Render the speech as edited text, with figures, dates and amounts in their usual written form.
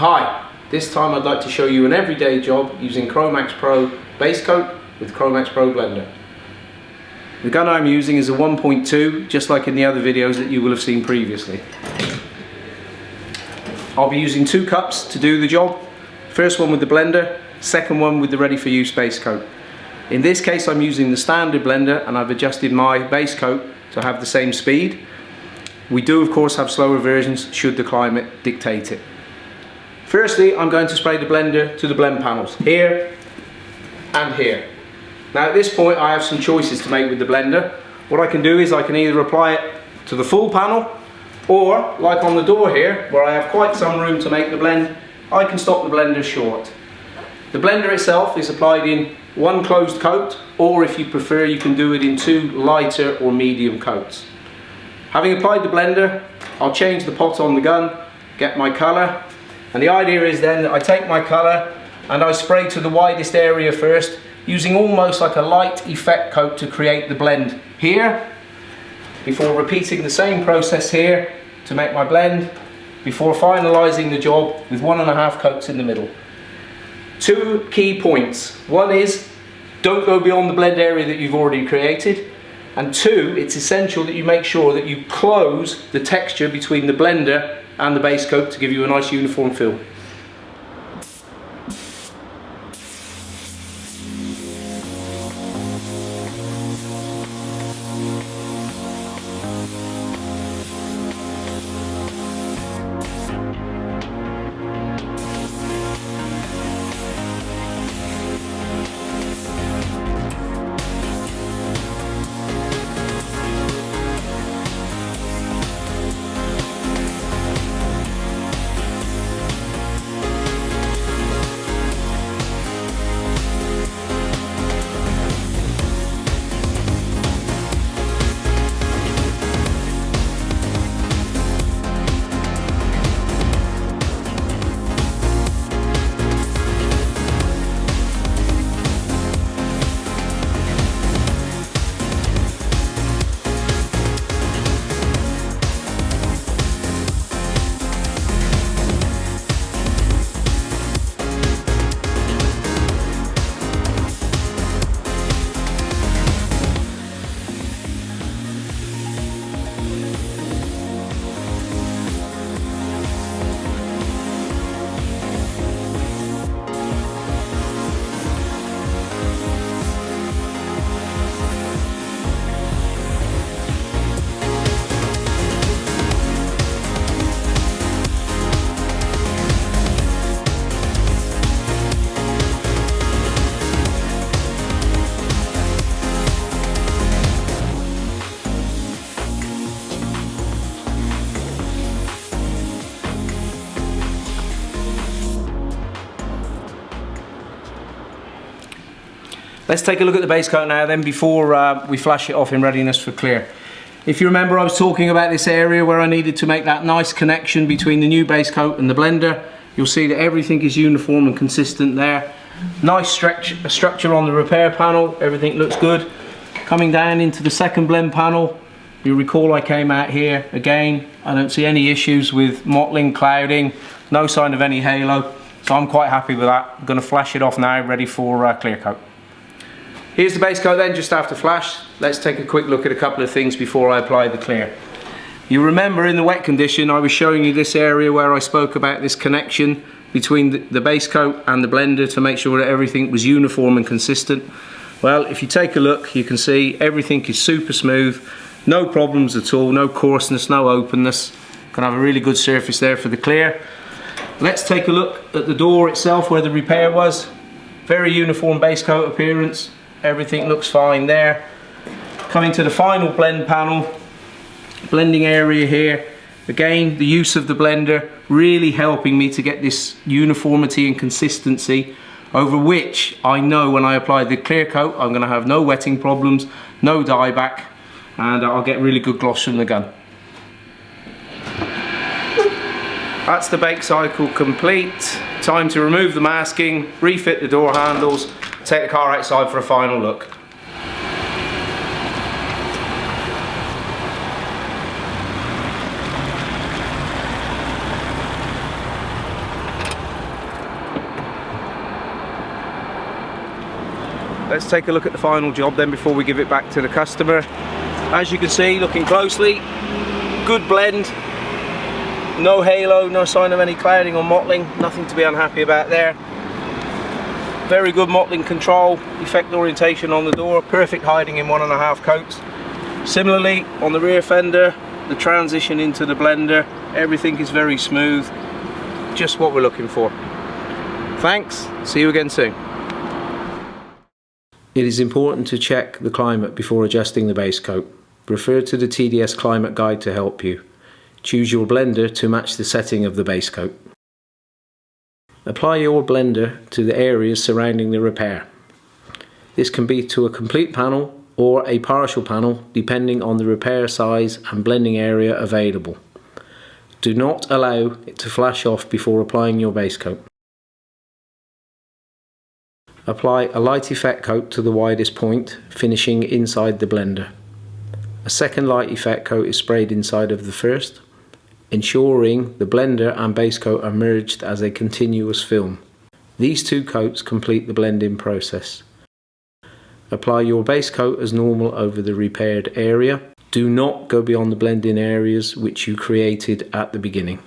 Hi, this time I'd like to show you an everyday job using Cromax Pro base coat with Cromax Pro blender. The gun I'm using is a 1.2, just like in the other videos that you will have seen previously. I'll be using 2 cups to do the job. First one with the blender, second one with the ready for use base coat. In this case I'm using the standard blender and I've adjusted my base coat to have the same speed. We do of course have slower versions should the climate dictate it. Firstly, I'm going to spray the blender to the blend panels, here and here. Now at this point I have some choices to make with the blender. What I can do is I can either apply it to the full panel, or like on the door here, where I have quite some room to make the blend, I can stop the blender short. The blender itself is applied in 1 closed coat, or if you prefer you can do it in 2 lighter or medium coats. Having applied the blender, I'll change the pot on the gun, get my colour, and the idea is then that I take my colour and I spray to the widest area first, using almost like a light effect coat to create the blend here, before repeating the same process here to make my blend, before finalising the job with 1.5 coats in the middle. 2 key points. One is, don't go beyond the blend area that you've already created, and 2, it's essential that you make sure that you close the texture between the blender and the base coat to give you a nice uniform feel. Let's take a look at the base coat now then, before we flash it off in readiness for clear. If you remember, I was talking about this area where I needed to make that nice connection between the new base coat and the blender. You'll see that everything is uniform and consistent there. Nice structure on the repair panel, everything looks good. Coming down into the second blend panel, you'll recall I came out here again. I don't see any issues with mottling, clouding, no sign of any halo, so I'm quite happy with that. I'm going to flash it off now, ready for clear coat. Here's the base coat then, just after flash. Let's take a quick look at a couple of things before I apply the clear. You remember in the wet condition I was showing you this area where I spoke about this connection between the base coat and the blender to make sure that everything was uniform and consistent. Well, if you take a look, you can see everything is super smooth, no problems at all, no coarseness, no openness. Gonna have a really good surface there for the clear. Let's take a look at the door itself where the repair was. Very uniform base coat appearance. Everything looks fine there. Coming to the final blend panel, blending area here. Again, the use of the blender really helping me to get this uniformity and consistency, over which I know when I apply the clear coat I'm going to have no wetting problems, no dieback, and I'll get really good gloss from the gun. That's the bake cycle complete. Time to remove the masking, refit the door handles, take the car outside for a final look. let's take a look at the final job then before we give it back to the customer. As you can see, looking closely, good blend, no halo, no sign of any clouding or mottling, nothing to be unhappy about there. Very good mottling control, effect orientation on the door, perfect hiding in 1.5 coats. Similarly, on the rear fender, the transition into the blender, everything is very smooth, just what we're looking for. Thanks, see you again soon. It is important to check the climate before adjusting the base coat. Refer to the TDS Climate Guide to help you. Choose your blender to match the setting of the base coat. Apply your blender to the areas surrounding the repair. This can be to a complete panel or a partial panel depending on the repair size and blending area available. Do not allow it to flash off before applying your base coat. Apply a light effect coat to the widest point, finishing inside the blender. A second light effect coat is sprayed inside of the first, ensuring the blender and base coat are merged as a continuous film. These two coats complete the blending process. Apply your base coat as normal over the repaired area. Do not go beyond the blending areas which you created at the beginning.